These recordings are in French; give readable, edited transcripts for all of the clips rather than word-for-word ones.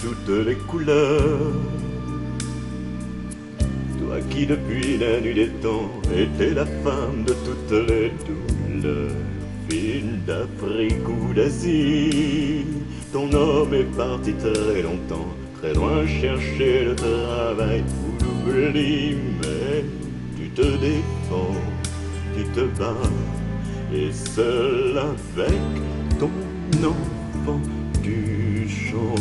toutes les couleurs. Toi qui depuis la nuit des temps étais la femme de toutes les douleurs. Fille d'Afrique ou d'Asie, ton homme est parti très longtemps, très loin chercher le travail ou l'oubli. Mais tu te défends, tu te bats, et seul avec ton enfant tu chantes.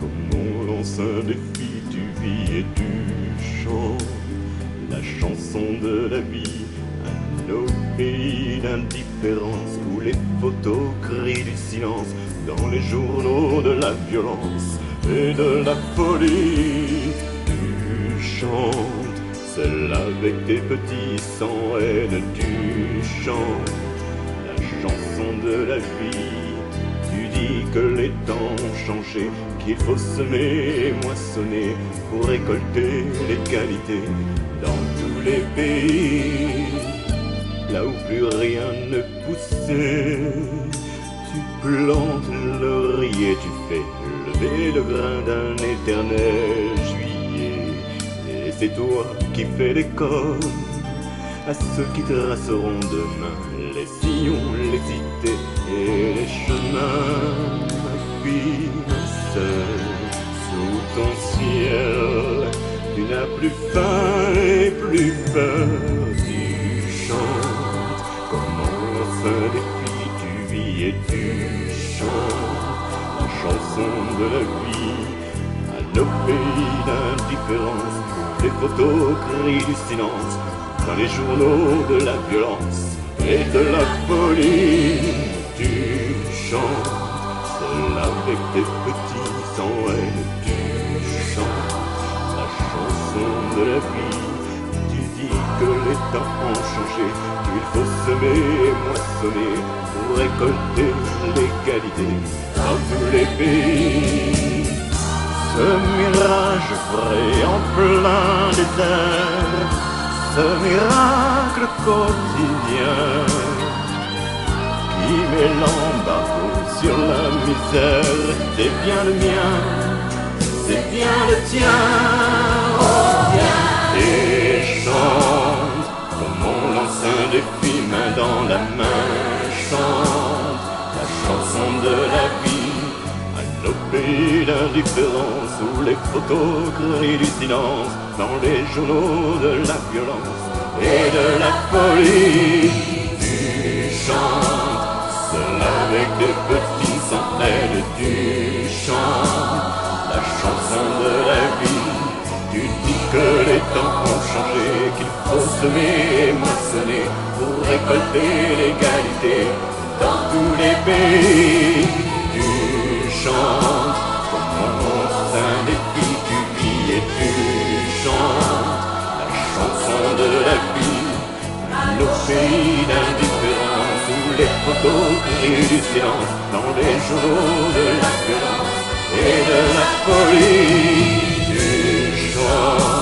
Comme on lance un défi, tu vis et tu chantes la chanson de la vie. À nos pays d'indifférence où les photos crient du silence, dans les journaux de la violence et de la folie, tu chantes, seul avec tes petits sans haine, tu chantes la chanson de la vie. Tu dis que les temps ont changé, qu'il faut semer et moissonner pour récolter l'égalité dans tous les pays. Là où plus rien ne poussait, tu plantes le laurier, tu fais lever le grain d'un éternel juillet. Et c'est toi qui fais l'école à ceux qui traceront demain les sillons, les cités et les chemins. Ma fille, seule, sous ton ciel, tu n'as plus faim et plus peur. Tu chantes comme on lance un défi, tu vis et tu chantes la chanson de la vie. À nos pays d'indifférence, où les photos crient du silence, dans les journaux de la violence et de la folie, tu chantes, seul avec tes petits sans haine, tu chantes la chanson de la vie. Tu dis que les temps ont changé, qu'il faut semer et moissonner pour récolter l'égalité dans tous les pays. Ce mirage vrai en plein désert, ce miracle quotidien qui met l'embargo sur la misère, c'est bien le mien, c'est bien le tien. Oh, viens et chante, comme on lance un défi, main dans la main, chante la chanson de la vie. À nos pays d'indifférence où les photos crient du silence, dans les journaux de la violence et de la folie, tu chantes, seul avec des petits sans aide, tu chantes la chanson de la vie. Tu dis que les temps ont changé, qu'il faut semer et moissonner pour récolter l'égalité dans tous les pays. Tu chantes comme on lance un défi, tu vis et tu chantes la chanson de la vie. Nos pays d'indifférence où les photos crient du silence, dans les journaux de la violence et de la folie, tu chantes.